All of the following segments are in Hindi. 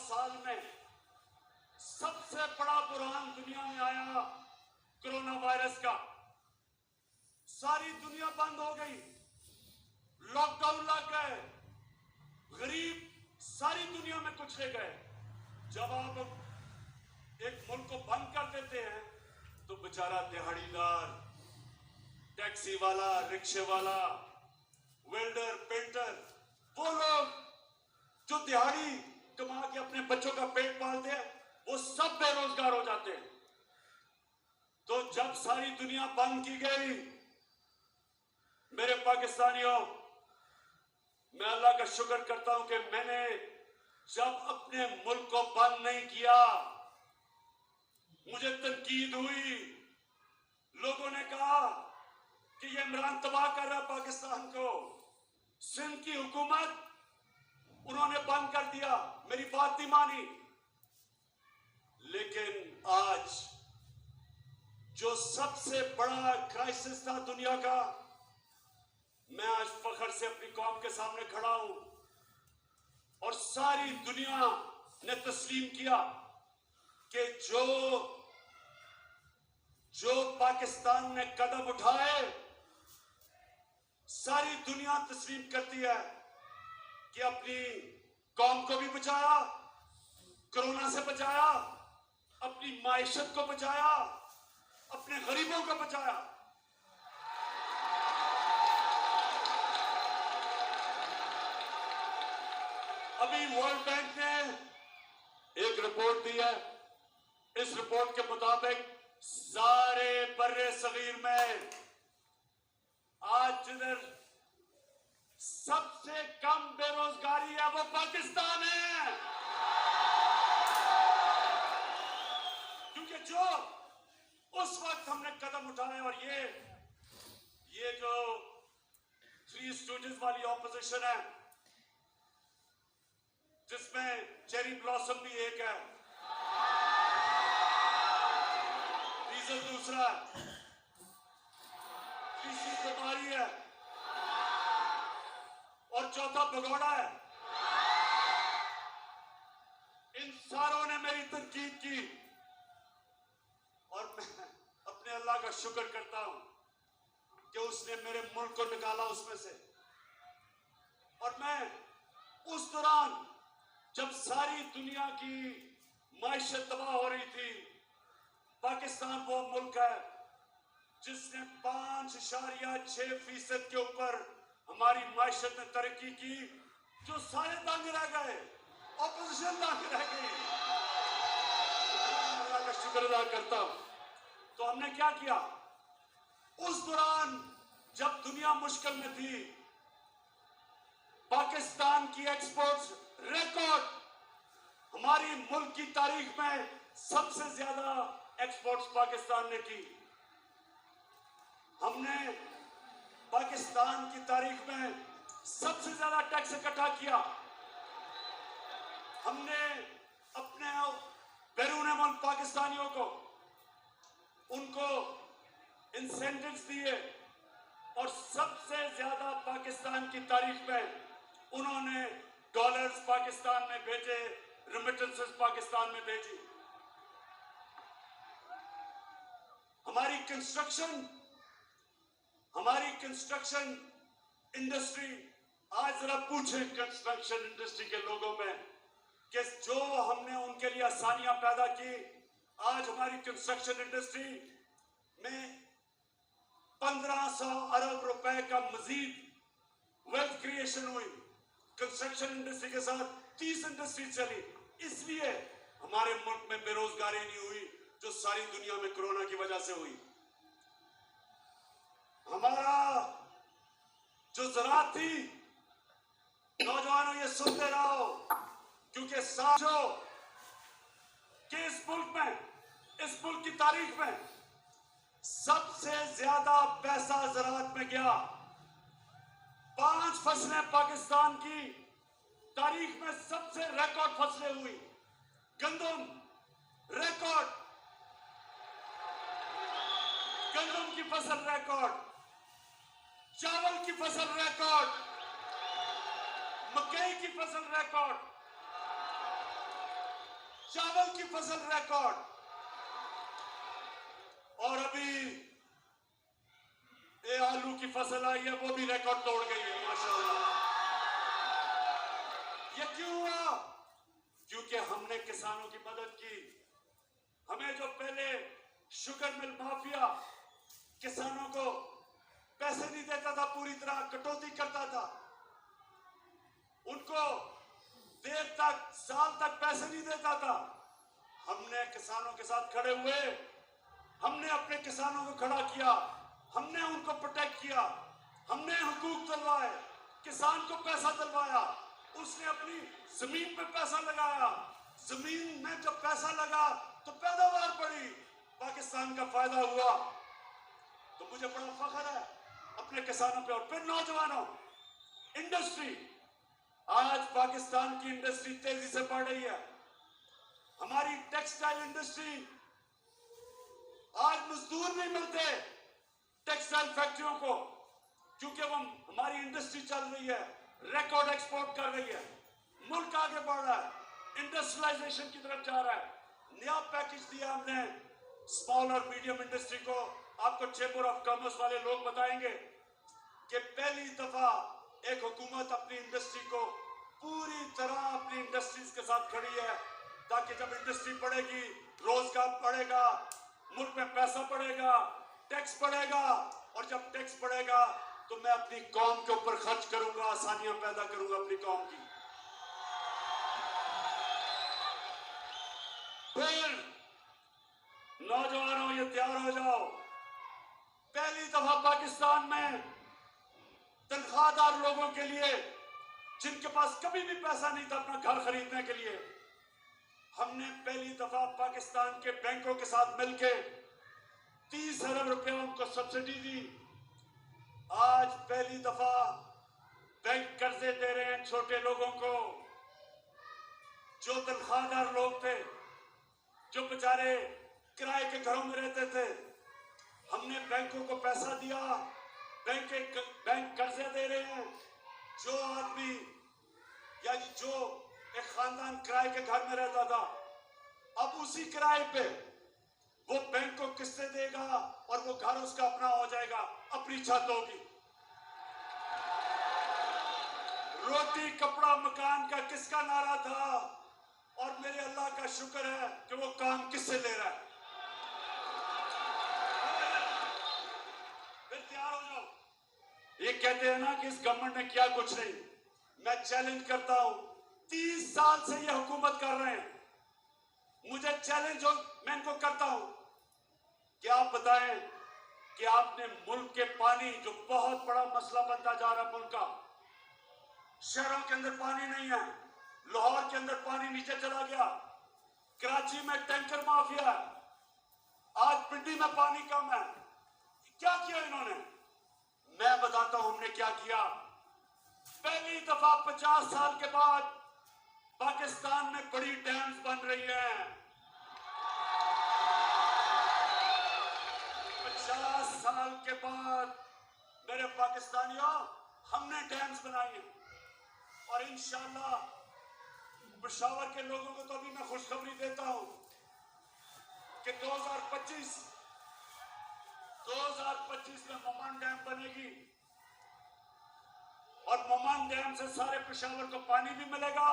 साल में सबसे बड़ा बुरहान दुनिया में आया कोरोना वायरस का। सारी दुनिया बंद हो गई, लॉकडाउन लग गए, गरीब सारी दुनिया में कुचले गए। जब आप एक मुल्क को बंद कर देते हैं तो बेचारा दिहाड़ीदार, टैक्सी वाला, रिक्शे वाला, वेल्डर, पेंटर, वो लोग जो दिहाड़ी कमा के अपने बच्चों का पेट पालते हैं, वो सब बेरोजगार हो जाते हैं। तो जब सारी दुनिया बंद की गई, मेरे पाकिस्तानियों, मैं अल्लाह का शुक्र करता हूं कि मैंने जब अपने मुल्क को बंद नहीं किया, मुझे तनकीद हुई, लोगों ने कहा कि ये इमरान तबाह कर रहा पाकिस्तान को। सिंध की हुकूमत उन्होंने बंद कर दिया, मेरी बात नहीं मानी। लेकिन आज जो सबसे बड़ा क्राइसिस था दुनिया का, मैं आज फख्र से अपनी कौम के सामने खड़ा हूं और सारी दुनिया ने तस्लीम किया कि जो पाकिस्तान ने कदम उठाए, सारी दुनिया तस्लीम करती है कि अपनी कौम को भी बचाया, कोरोना से बचाया, अपनी माइशत को बचाया, अपने गरीबों को बचाया। अभी वर्ल्ड बैंक ने एक रिपोर्ट दी है। इस रिपोर्ट के मुताबिक सारे बर्रे सगीर में आज जिधर सबसे कम बेरोजगारी है वो पाकिस्तान है। क्योंकि जो उस वक्त हमने कदम उठाए, और ये जो थ्री स्टूडेंट्स वाली ऑपोजिशन है, जिसमें चेरी ब्लॉसम भी एक है, डीजल दूसरा है, तीसरी बीमारी है और चौथा भगोड़ा है, इन सारों ने मेरी तनकीद की और मैं अपने अल्लाह का शुक्र करता हूं कि उसने मेरे मुल्क को निकाला उसमें से। और मैं उस दौरान जब सारी दुनिया की माइशत तबाह हो रही थी, पाकिस्तान वो मुल्क है जिसने 5.6% के ऊपर हमारी माइशत में तरक्की की, जो सारे दांगे रह गए, ऑपोजिशन दांगे रह गई। अल्लाह का शुक्र अदा करता हूं। तो हमने क्या किया उस दौरान जब दुनिया मुश्किल में थी? पाकिस्तान की एक्सपोर्ट्स रिकॉर्ड, हमारी मुल्क की तारीख में सबसे ज्यादा एक्सपोर्ट्स पाकिस्तान ने की। हमने पाकिस्तान की तारीख में सबसे ज्यादा टैक्स इकट्ठा किया। हमने अपने बैरून मुल्क पाकिस्तानियों को उनको इंसेंटिव्स दिए और सबसे ज्यादा पाकिस्तान की तारीख में उन्होंने डॉलर्स पाकिस्तान में भेजे, रेमिटेंसेस पाकिस्तान में भेजी। हमारी कंस्ट्रक्शन इंडस्ट्री, आज जरा पूछें कंस्ट्रक्शन इंडस्ट्री के लोगों में कि जो हमने उनके लिए आसानियां पैदा की, आज हमारी कंस्ट्रक्शन इंडस्ट्री में 1500 अरब रुपए का मजीद वेल्थ क्रिएशन हुई। कंस्ट्रक्शन इंडस्ट्री के साथ 30 इंडस्ट्री चली, इसलिए हमारे मुल्क में बेरोजगारी नहीं हुई जो सारी दुनिया में कोरोना की वजह से हुई। हमारा जो ज़राअत थी, नौजवानों ये सुनते रहो, क्योंकि समझो कि इस मुल्क की तारीख में सबसे ज्यादा पैसा ज़राअत में गया। 5 फसलें पाकिस्तान की तारीख में सबसे रिकॉर्ड फसलें हुई। गंदम रिकॉर्ड, गंदम की फसल रिकॉर्ड, चावल की फसल रिकॉर्ड, मकई की फसल रिकॉर्ड, चावल की फसल रिकॉर्ड, और अभी ये आलू की फसल आई है वो भी रिकॉर्ड तोड़ गई है माशाल्लाह। ये क्यों हुआ? क्योंकि हमने किसानों की मदद की। हमें जो पहले शुगर मिल माफिया किसानों को पैसे नहीं देता था, पूरी तरह कटौती करता था, उनको देर तक साल तक पैसे नहीं देता था, हमने किसानों के साथ खड़े हुए, हमने अपने किसानों को खड़ा किया, हमने उनको प्रोटेक्ट किया, हमने हुकूक दिलवाए, किसान को पैसा दिलवाया, उसने अपनी जमीन पे पैसा लगाया, जमीन में जब पैसा लगा तो पैदावार बढ़ी, पाकिस्तान का फायदा हुआ। तो मुझे बड़ा फख्र है अपने किसानों पे। और फिर नौजवानों, इंडस्ट्री, आज पाकिस्तान की इंडस्ट्री तेजी से बढ़ रही है। हमारी टेक्सटाइल इंडस्ट्री, आज मजदूर नहीं मिलते टेक्सटाइल फैक्ट्रियों को, क्योंकि वो हमारी इंडस्ट्री चल रही है, रिकॉर्ड एक्सपोर्ट कर रही है, मुल्क आगे बढ़ रहा है, इंडस्ट्रियलाइजेशन की तरफ जा रहा है। नया पैकेज दिया हमने स्मॉल और मीडियम इंडस्ट्री को। आपको चेंबर ऑफ कॉमर्स वाले लोग बताएंगे कि पहली दफा एक हुकूमत अपनी इंडस्ट्री को पूरी तरह अपनी इंडस्ट्रीज के साथ खड़ी है, ताकि जब इंडस्ट्री बढ़ेगी रोजगार बढ़ेगा, मुल्क में पैसा बढ़ेगा, टैक्स बढ़ेगा, और जब टैक्स बढ़ेगा तो मैं अपनी कौम के ऊपर खर्च करूंगा, आसानियां पैदा करूंगा अपनी कौम की। फिर नौजवानों, ये तैयार हो जाओ, पहली दफा पाकिस्तान में तनख्वाहदार लोगों के लिए, जिनके पास कभी भी पैसा नहीं था अपना घर खरीदने के लिए, हमने पहली दफा पाकिस्तान के बैंकों के साथ मिलकर 30 अरब रुपए उनको सब्सिडी दी। आज पहली दफा बैंक कर्जे दे रहे हैं छोटे लोगों को, जो तनख्वाहदार लोग थे, जो बेचारे किराए के घरों में रहते थे, हमने बैंकों को पैसा दिया, बैंक कर्जे दे रहे हैं। जो आदमी या जो एक खानदान किराए के घर में रहता था, अब उसी किराए पे वो बैंक को किस्तें देगा और वो घर उसका अपना हो जाएगा, अपनी छत होगी। रोटी कपड़ा मकान का किसका नारा था, और मेरे अल्लाह का शुक्र है कि वो काम किससे ले रहा है। फिर तैयार हो जाओ। ये कहते हैं ना कि इस गवर्नमेंट ने किया कुछ नहीं, मैं चैलेंज करता हूं, 30 साल से ये हुकूमत कर रहे हैं, मुझे चैलेंज हो, मैं इनको करता हूं कि आप बताएं कि आपने मुल्क के पानी, जो बहुत बड़ा मसला बनता जा रहा मुल्क का, शहरों के अंदर पानी नहीं है, लाहौर के अंदर पानी नीचे चला गया, कराची में टैंकर माफिया है, आज पिंडी में पानी कम है। क्या किया इन्होंने? मैं बताता हूं हमने क्या किया। पहली दफा 50 साल के बाद पाकिस्तान में बड़ी डैम्स बन रही हैं। 50 साल के बाद मेरे पाकिस्तानियों, हमने डैम्स बनाई हैं, और इंशाल्लाह पेशावर के लोगों को तो अभी मैं खुशखबरी देता हूं कि 2025 में ममान डैम बनेगी, और ममान डैम से सारे पेशावर को पानी भी मिलेगा।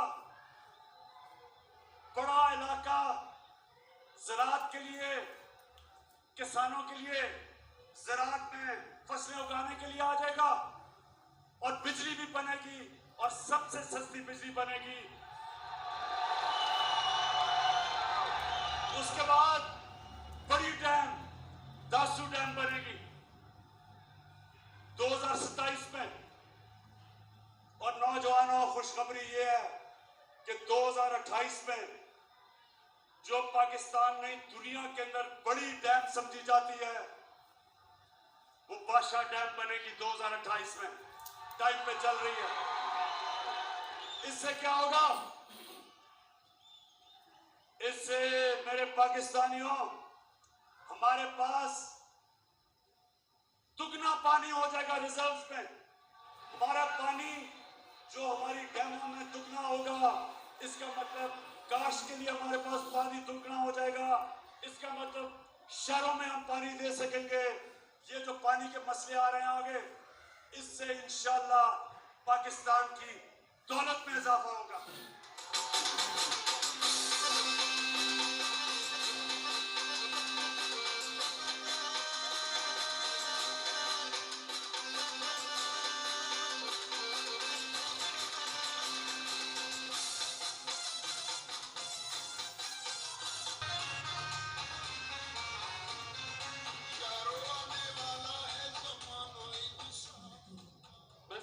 बड़ा इलाका ज़राअत के लिए, किसानों के लिए ज़राअत में फसलें उगाने के लिए आ जाएगा, और बिजली भी बनेगी, और सबसे सस्ती बिजली बनेगी। उसके बाद बड़ी डैम दासू डैम बनेगी 2027 में। और नौजवानों, खुशखबरी ये है कि 2028 में जो पाकिस्तान में दुनिया के अंदर बड़ी डैम समझी जाती है, वो बादशाह डैम बनेगी 2028 में, टाइम पे चल रही है। इससे क्या होगा? इससे मेरे पाकिस्तानियों, हमारे पास दुगना पानी हो जाएगा रिजर्व्स में। हमारा पानी जो हमारी डैमों में दुगना होगा, इसका मतलब काश के लिए हमारे पास पानी दुगना हो जाएगा। इसका मतलब शहरों में हम पानी दे सकेंगे। ये जो पानी के मसले आ रहे हैं आगे, इससे इंशाअल्लाह पाकिस्तान की दौलत में इजाफा होगा।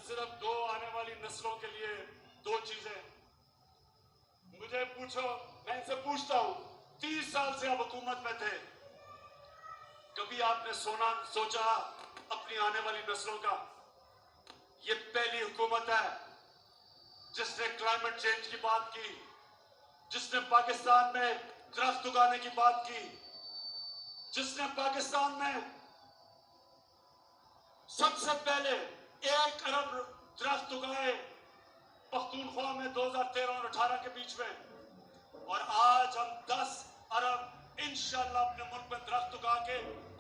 सिर्फ दो आने वाली नस्लों के लिए दो चीजें मुझे पूछो, मैं इनसे पूछता हूं, 30 साल से आप हुकूमत में थे, कभी आपने सोचा अपनी आने वाली नस्लों का? ये पहली हुकूमत है जिसने क्लाइमेट चेंज की बात की, जिसने पाकिस्तान में दरख्त उगाने की बात की, जिसने पाकिस्तान में सबसे पहले 1 अरब दरख्त उगाए पख्तूनख्वा में 2013 और 18 के बीच में, और आज हम 10 अरब इंशाअल्लाह अपने मुल्क में दरख्त उगा के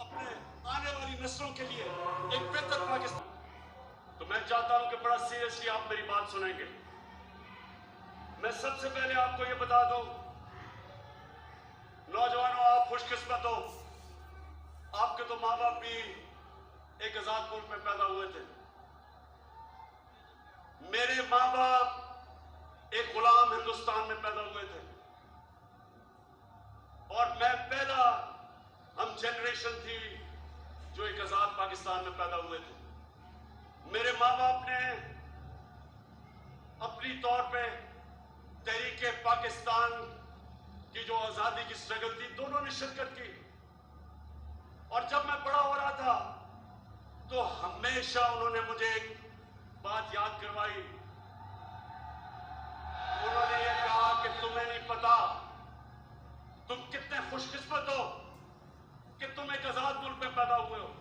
अपने आने वाली नस्लों के लिए एक बेहतर पाकिस्तान। तो मैं चाहता हूं कि बड़ा सीरियसली आप मेरी बात सुनेंगे। मैं सबसे पहले आपको यह बता दूं, नौजवानों, आप खुशकिस्मत हो, आपके तो माँ बाप भी एक आजाद मुल्क में पैदा हुए थे। मेरे माँ बाप एक गुलाम हिंदुस्तान में पैदा हुए थे, और मैं पहला हम जनरेशन थी जो एक आजाद पाकिस्तान में पैदा हुए थे। मेरे माँ बाप ने अपनी तौर पे तहरीके पाकिस्तान की जो आजादी की स्ट्रगल थी, दोनों ने शिरकत की। और जब मैं बड़ा हो रहा था तो हमेशा उन्होंने मुझे एक बात याद करवाई। उन्होंने ये कहा कि तुम्हें नहीं पता तुम कितने खुशकिस्मत हो कि तुम एक आजाद मुल्क में पैदा हुए हो।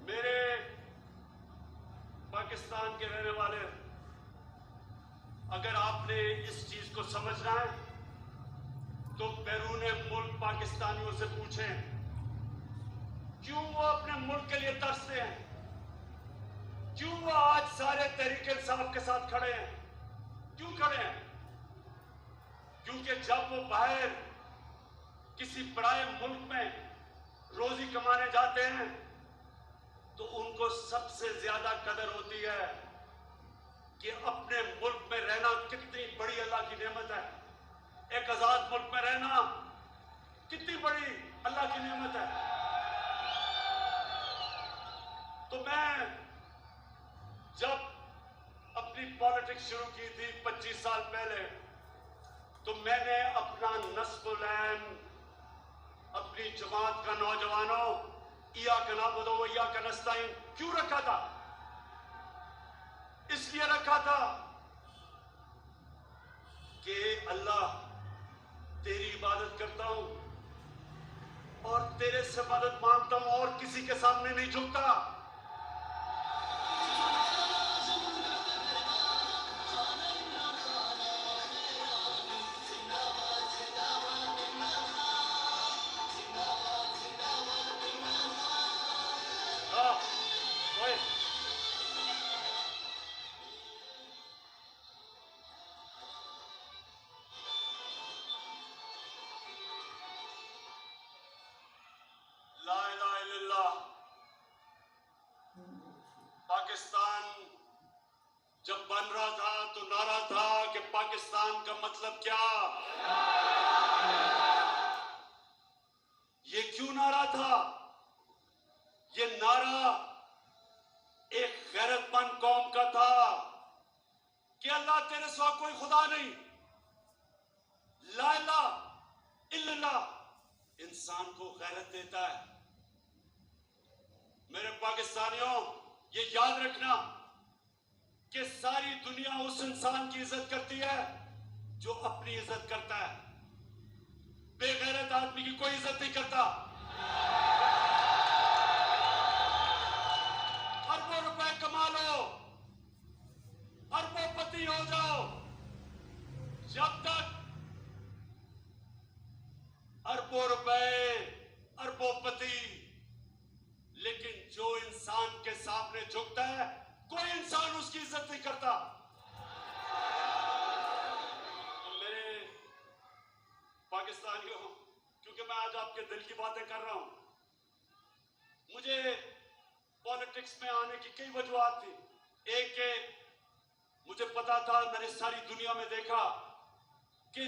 मेरे पाकिस्तान के रहने वाले, अगर आपने इस चीज को समझना है तो बैरूने मुल्क पाकिस्तानियों से पूछें क्यों वो अपने मुल्क के लिए तरसते हैं, क्यों वो आज सारे तहरीक इंसाफ के साथ खड़े हैं, क्यों खड़े हैं? क्योंकि जब वो बाहर किसी पराए मुल्क में रोजी कमाने जाते हैं तो उनको सबसे ज्यादा कदर होती है कि अपने मुल्क में रहना कितनी बड़ी अल्लाह की नेमत है। एक आजाद मुल्क में रहना कितनी बड़ी अल्लाह की नेमत है। तो मैं जब अपनी पॉलिटिक्स शुरू की थी 25 साल पहले, तो मैंने अपना नस्बुलैन अपनी जमात का नौजवानों इय्याका नअबुदु व इय्याका नस्तईन क्यों रखा था? इसलिए रखा था कि अल्लाह तेरी इबादत करता हूं और तेरे से मदद मांगता हूं और किसी के सामने नहीं झुकता। पाकिस्तान जब बन रहा था तो नारा था कि पाकिस्तान का मतलब क्या? ये क्यों नारा था? ये नारा एक गैरतमंद कौम का था कि अल्लाह तेरे सिवा कोई खुदा नहीं, ला इलाहा इल्लल्लाह। इंसान को गैरत देता है। मेरे पाकिस्तानियों, ये याद रखना कि सारी दुनिया उस इंसान की इज्जत करती है जो अपनी इज्जत करता है। बेगैरत आदमी की कोई इज्जत नहीं करता। अरबों रुपए कमा लो, अरबों पति हो जाओ, अरबों रुपए, अरबोपति, लेकिन जो इंसान के सामने झुकता है कोई इंसान उसकी इज्जत नहीं करता। मेरे पाकिस्तानियों, क्योंकि मैं आज आपके दिल की बातें कर रहा हूं, मुझे पॉलिटिक्स में आने की कई वजूहत थी। एक के मुझे पता था, मैंने सारी दुनिया में देखा कि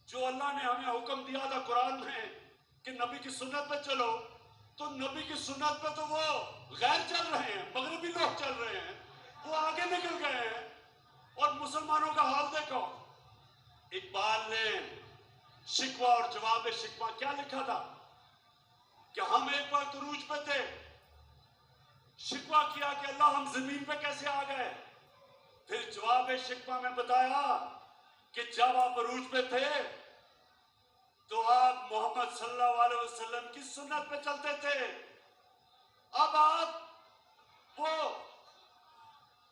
जो अल्लाह ने हमें हुक्म दिया था कुरान में कि नबी की सुन्नत पे चलो, तो नबी की सुन्नत पे तो वो गैर चल रहे हैं, मगरबी लोग चल रहे हैं, वो आगे निकल गए हैं। और मुसलमानों का हाल देखो। इकबाल ने शिकवा और जवाब शिकवा क्या लिखा था कि हम एक वक्त उरूज पे थे, शिकवा किया कि अल्लाह हम जमीन पे कैसे आ गए। फिर जवाब शिकवा में बताया कि जब आप अरूज पे थे तो आप मोहम्मद सल्लल्लाहु अलैहि वसल्लम की सुन्नत पे चलते थे। अब आप वो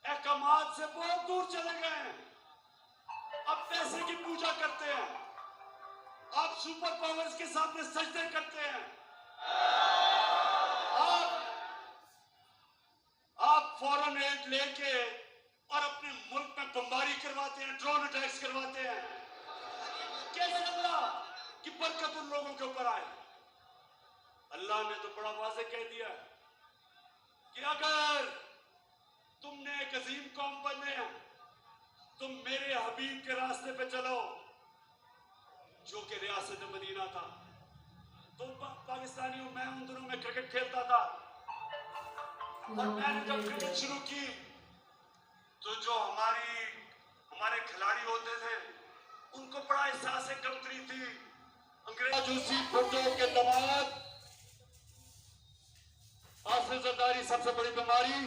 अहकामात से बहुत दूर चले गए हैं। अब पैसे की पूजा करते हैं, आप सुपर पावर्स के सामने सजदे करते हैं, आप फॉरेन एड लेके और अपने मुल्क में बमबारी करवाते हैं, ड्रोन अटैक्स करवाते हैं। कैसे अल्लाह की बरकत उन लोगों के ऊपर आए? अल्लाह ने तो बड़ा वाज़ेह कह दिया कि अगर तुमने एक अजीम कौम बनने हैं, तुम मेरे हबीब के रास्ते पे चलो, जो कि रियासत मदीना था। तो पाकिस्तानियों, मैं उन दिनों में क्रिकेट खेलता था, और मैंने जब क्रिकेट शुरू की तो जो हमारे खिलाड़ी होते थे उनको बड़ा एहसास कमतरी थी। अंग्रेज जूसी भुट्टो के दमाद आसिफ जरदारी सबसे बड़ी बीमारी,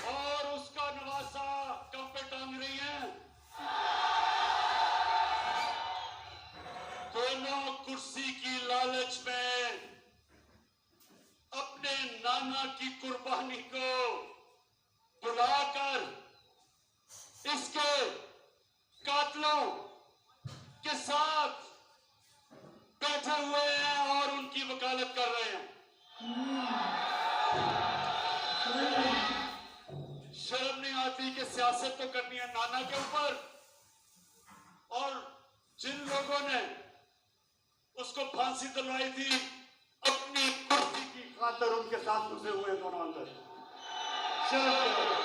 और उसका नवासा कम पे टांग रही है। दोनों कुर्सी की लालच में अपने नाना की कुर्बानी को बुलाकर इसके कातलों के साथ बैठे हुए हैं और उनकी वकालत कर रहे हैं। शर्म नहीं आती कि सियासत तो करनी है नाना के ऊपर, और जिन लोगों ने उसको फांसी दिलवाई थी अपनी कुर्सी की खातर उनके साथ घुसे हुए दोनों अंदर। शर्म करो,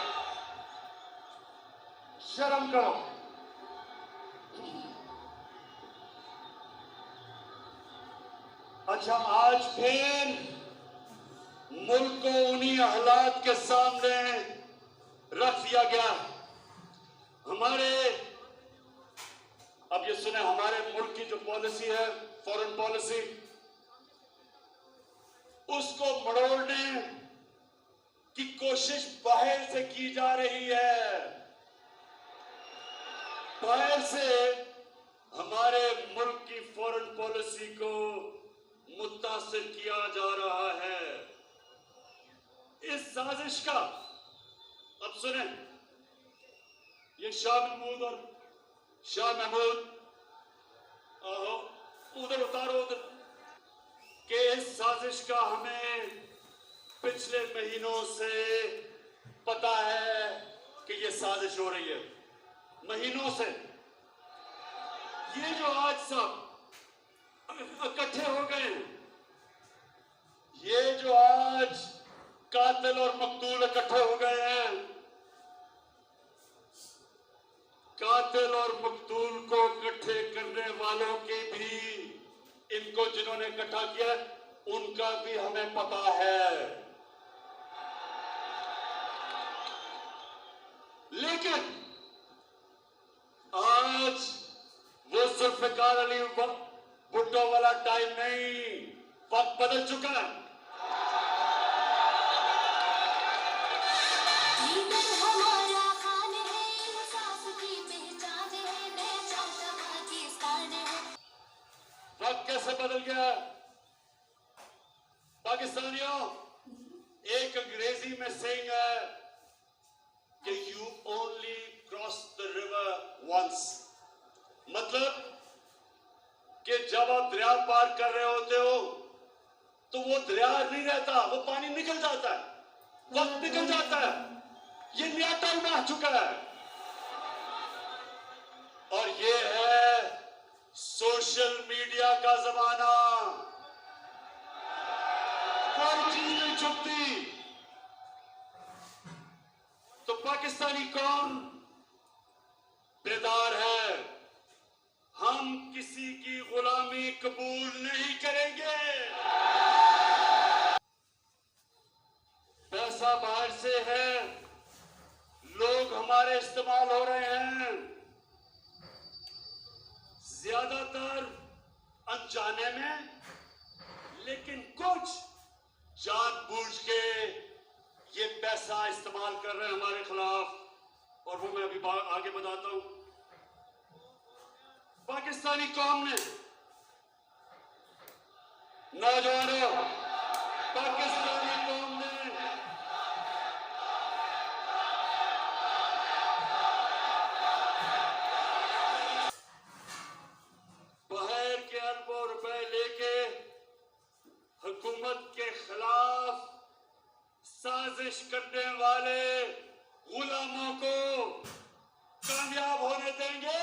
शर्म करो। अच्छा, आज फिर मुल्क को उन्हीं हालात के सामने रख दिया गया। अब ये सुने, हमारे मुल्क की जो पॉलिसी है, फॉरेन पॉलिसी, उसको मड़ोड़ने की कोशिश बाहर से की जा रही है। बाहर से हमारे मुल्क की फॉरेन पॉलिसी को मुतासिर किया जा रहा है। इस साजिश का, अब सुने, ये शाह महमूद उधर उतारो उधर, कि इस साजिश का हमें पिछले महीनों से पता है कि ये साजिश हो रही है। महीनों से ये जो आज सब इकट्ठे हो गए, ये जो आज कातिल और मकतूल इकट्ठे हो गए हैं, कातिल और मकतूल को इकट्ठे करने वालों की भी, इनको जिन्होंने इकट्ठा किया उनका भी हमें पता है। लेकिन आज वो जुल्फिकार अली भुट्टो वाला टाइम नहीं, वक्त बदल चुका है। वक्त कैसे बदल गया? पाकिस्तानियों, एक अंग्रेजी में सेइंग है कि यू ओनली river once. मतलब कि जब आप दरिया पार कर रहे होते हो तो वो दरिया नहीं रहता, वो पानी निकल जाता है, वक्त निकल जाता है। ये नया टाइम आ चुका है और ये है सोशल मीडिया का जमाना। कोई चीज नहीं छुपती। तो पाकिस्तानी कौम बेदार है। हम किसी की गुलामी कबूल नहीं करेंगे। पैसा बाहर से है, लोग हमारे इस्तेमाल हो रहे हैं, ज्यादातर अनजाने में, लेकिन कुछ जानबूझ के ये पैसा इस्तेमाल कर रहे हैं हमारे खिलाफ। और वो मैं अभी आगे बताता हूं। पाकिस्तानी कौम ने, नौजवानों, पाकिस्तानी कौम ने बाहर के अरबों रुपए लेके हुकूमत के खिलाफ साजिश करने वाले गुलामों को कामयाब होने देंगे?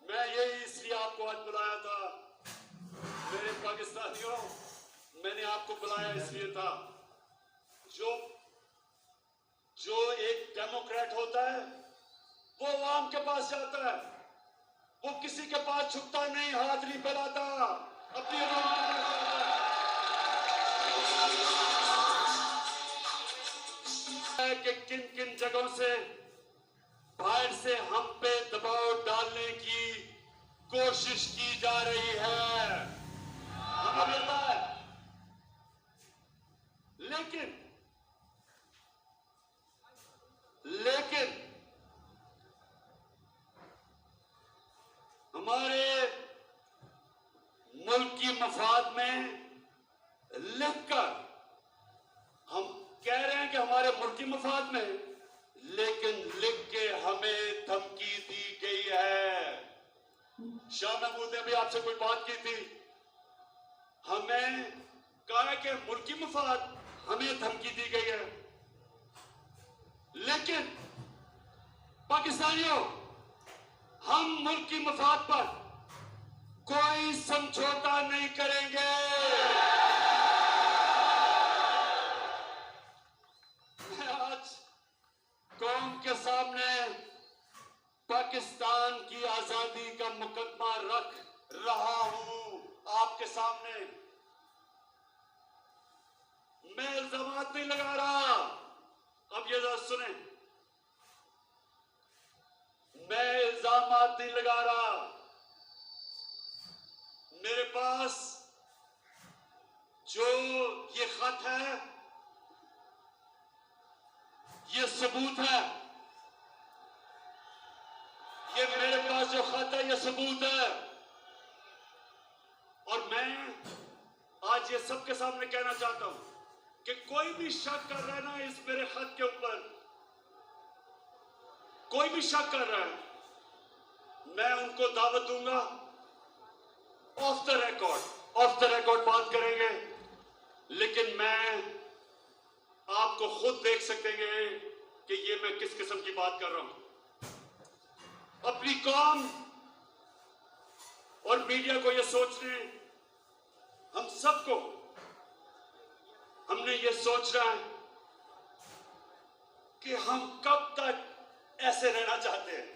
मैं यही इसलिए आपको आज बुलाया था मेरे पाकिस्तानियों। मैंने आपको बुलाया इसलिए था, जो एक डेमोक्रेट होता है वो आवाम के पास जाता है, वो किसी के पास झुकता नहीं, हाथ नहीं फैलाता, अपनी आवाम के पास जाता है। कि किन किन जगहों से बाहर से हम पे दबाव डालने की कोशिश की जा रही है, हमें पता है। लेकिन हमारे मुल्क की मफाद में लिखकर हम कह रहे हैं कि हमारे मुल्क की मफाद में, लेकिन लिख के हमें धमकी दी गई है। शाह महमूद ने भी आपसे कोई बात की थी, हमें कहा कि मुल्क की मफाद हमें धमकी दी गई है। लेकिन पाकिस्तानियों, हम मुल्क की मफाद पर कोई समझौता नहीं करेंगे। मैं आज कौम के सामने पाकिस्तान की आजादी का मुकदमा रख रहा हूं, आपके सामने। मैं इल्जामात नहीं लगा रहा। अब ये जरा सुने, मैं इल्जामात नहीं लगा रहा। मेरे पास जो ये खत है, ये सबूत है। ये मेरे पास जो खत है, ये सबूत है। और मैं आज ये सबके सामने कहना चाहता हूं कि कोई भी शक कर रहा है ना इस मेरे खत के ऊपर, कोई भी शक कर रहा है, मैं उनको दावत दूंगा, ऑफ द रिकॉर्ड बात करेंगे। लेकिन मैं आपको खुद देख सकेंगे कि ये मैं किस किस्म की बात कर रहा हूं। अपनी कौम और मीडिया को ये सोचने, हम सबको, हमने ये सोचना है कि हम कब तक ऐसे रहना चाहते हैं।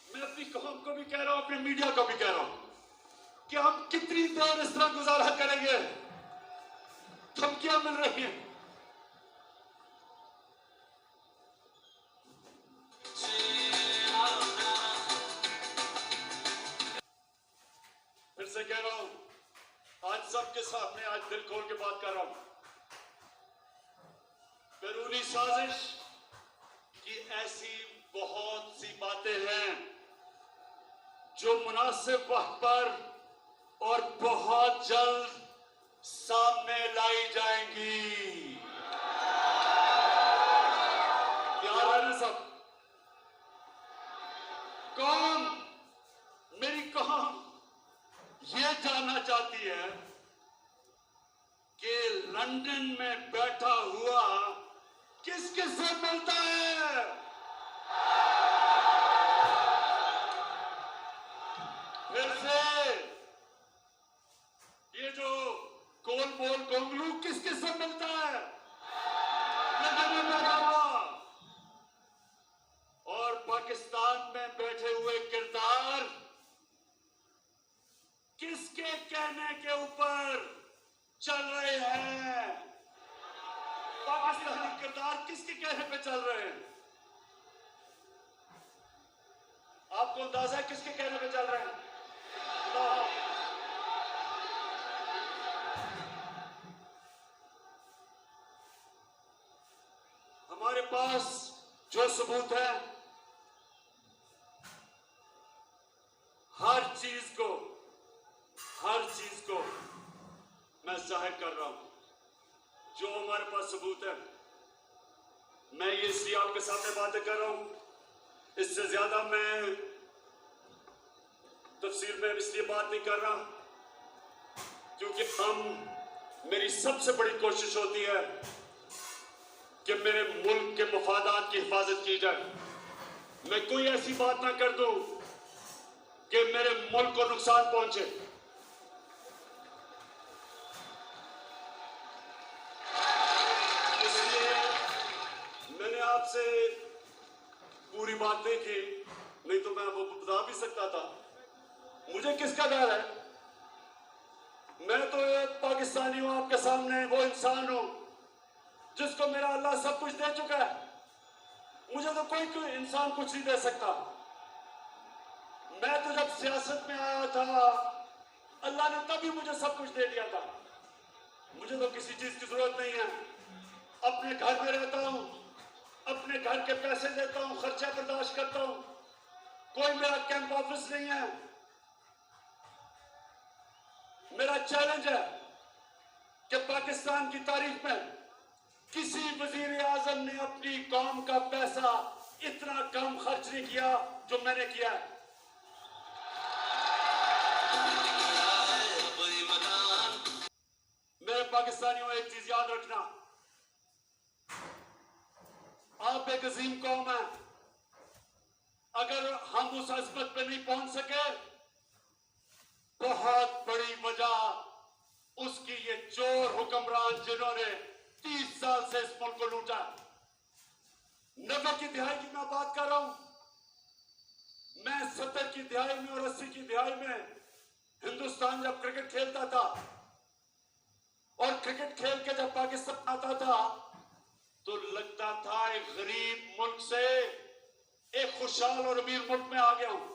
मैं अपनी कौम को भी कह रहा हूं, अपनी मीडिया को भी कह रहा हूं कि हम कितनी देर इस तरह गुजारा करेंगे। धमकियां मिल रही हैं। फिर से कह रहा हूं, आज सबके सामने, आज दिल खोल के बात कर रहा हूं। बैरूनी साजिश की ऐसी बहुत सी बातें हैं जो मुनासिब वक्त पर और बहुत जल्द सामने लाई जाएंगी। लंदन में बैठा हुआ किस किस से मिलता है? फिर से ये जो गोल बोल गोंगलू किस किस से मिलता है? लंदन में बैठा हुआ। और पाकिस्तान में बैठे हुए किरदार किसके कहने के ऊपर चल रहे हैं? पाकिस्तानी किरदार किसके कहने पे चल रहे हैं? आपको अंदाजा है किसके कहने पे चल रहे हैं? हमारे पास जो सबूत है, हर चीज को मैं जाहिर कर रहा हूं। जो हमारे पास सबूत है, मैं ये इसलिए आपके सामने बातें कर रहा हूं। इससे ज्यादा मैं तफसील में इसलिए बात नहीं कर रहा क्योंकि मेरी सबसे बड़ी कोशिश होती है कि मेरे मुल्क के मफादात की हिफाजत की जाए। मैं कोई ऐसी बात ना कर दूं कि मेरे मुल्क को नुकसान पहुंचे। इसलिए मैंने आपसे पूरी बात नहीं की, नहीं तो मैं वो बता भी सकता था। मुझे किसका डर है? मैं तो एक पाकिस्तानी हूं, आपके सामने वो इंसान हूं जिसको मेरा अल्लाह सब कुछ दे चुका है। मुझे तो कोई इंसान कुछ नहीं दे सकता। मैं तो जब सियासत में आया था, अल्लाह ने तभी मुझे सब कुछ दे दिया था। मुझे तो किसी चीज की जरूरत नहीं है। अपने घर में रहता हूं, अपने घर के पैसे देता हूं, खर्चा बर्दाश्त करता हूं। कोई मेरा कैंप ऑफिस नहीं है। मेरा चैलेंज है कि पाकिस्तान की तारीख में किसी वजीर आजम ने अपनी कौम का पैसा इतना कम खर्च नहीं किया जो मैंने किया है। मेरे पाकिस्तानियों, एक चीज याद रखना, आप एक अजीम कौम है। अगर हम उस अज़मत पे नहीं पहुंच सके, बहुत बड़ी वजह उसकी ये चोर हुक्मरान जिन्होंने 30 साल से इस मुल्क को लूटा। 90 की दिहाई की मैं बात कर रहा हूं। मैं 70 की दिहाई में और 80 की दिहाई में हिंदुस्तान जब क्रिकेट खेलता था और क्रिकेट खेल के जब पाकिस्तान आता था तो लगता था एक गरीब मुल्क से एक खुशहाल और अमीर मुल्क में आ गया हूं।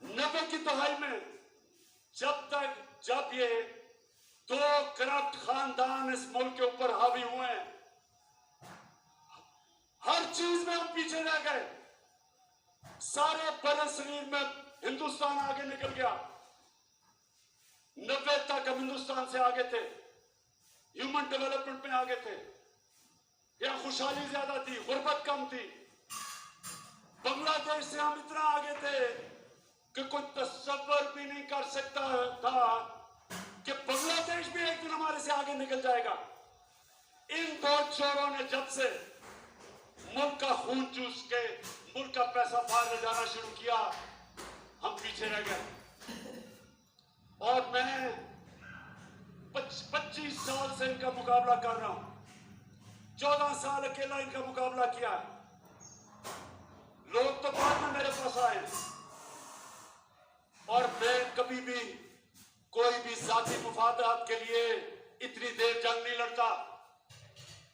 90 की दहाई में जब ये 2 करप्ट खानदान इस मुल्क के ऊपर हावी हुए, हर चीज में हम पीछे रह गए। सारे बरसरीर में हिंदुस्तान आगे निकल गया। 90 तक हम हिंदुस्तान से आगे थे, ह्यूमन डेवलपमेंट में आगे थे। यहां खुशहाली ज्यादा थी, गुर्बत कम थी। बांग्लादेश से हम इतना आगे थे कि कोई तसव्वुर भी नहीं कर सकता था कि बांग्लादेश भी एक दिन हमारे से आगे निकल जाएगा। इन 2 चोरों ने जब से मुल्क का खून चूस के मुल्क का पैसा बाहर ले जाना शुरू किया, हम पीछे रह गए। और मैं 25 साल से इनका मुकाबला कर रहा हूं। 14 साल अकेला इनका मुकाबला किया। लोग तो बाद में मेरे पास आए और मैं कभी भी कोई भी जाती मुफादात के लिए इतनी देर जंग नहीं लड़ता।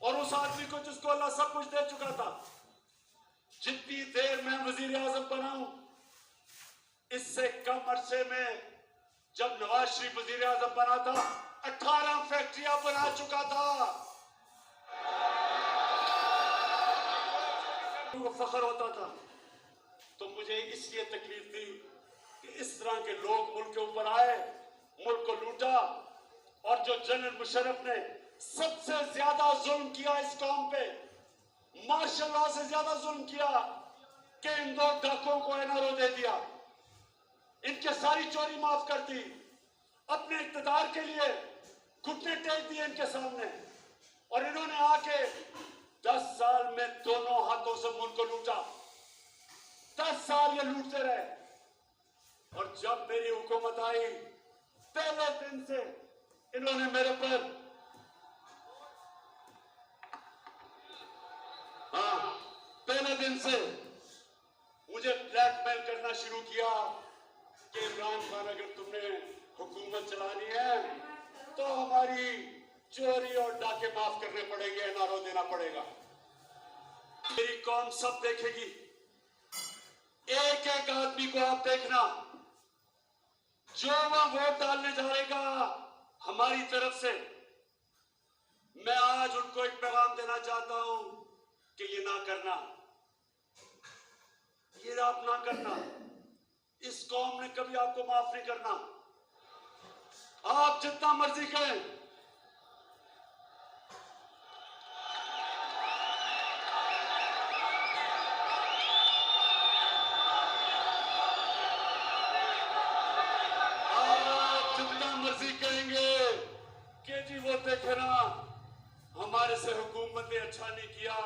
और उस आदमी को जिसको अल्लाह सब कुछ दे चुका था, जितनी देर मैं वजीर आजम बना हूं, इससे कम अरसे में जब नवाज शरीफ वजीर आजम बना था 18 फैक्ट्रियां बना चुका था। उनको फख्र होता था। तो मुझे इसलिए तकलीफ थी कि इस तरह के लोग मुल्क के ऊपर आए, मुल्क को लूटा। और जो जनरल मुशर्रफ ने सबसे ज्यादा जुल्म किया इस कौम पे, मार्शल लॉ से ज्यादा जुल्म किया कि इन 2 डाकुओं को एनआरओ दे दिया, इनके सारी चोरी माफ कर दी अपने इक्तदार के लिए। घुटने टेक दिए इनके सामने और इन्होंने आके 10 साल में दोनों हाथों से मुल्क को लूटा। 10 साल ये लूटते रहे और जब मेरी हुकूमत आई पहले दिन से इन्होंने मेरे पर पहले दिन से मुझे ब्लैकमेल करना शुरू किया कि इमरान खान अगर तुमने हुकूमत चलानी है तो हमारी चोरी और डाके माफ करने पड़ेंगे, एनआरओ देना पड़ेगा। मेरी कौम सब देखेगी, एक एक आदमी को आप देखना, जो वह वोट डालने जाएगा हमारी तरफ से। मैं आज उनको एक पैगाम देना चाहता हूं कि ये ना करना, ये आप ना करना। इस कौम ने कभी आपको माफ नहीं करना। आप जितना मर्जी करें, आप जितना मर्जी कहेंगे कि जी वो देखे ना हमारे से हुकूमत ने अच्छा नहीं किया,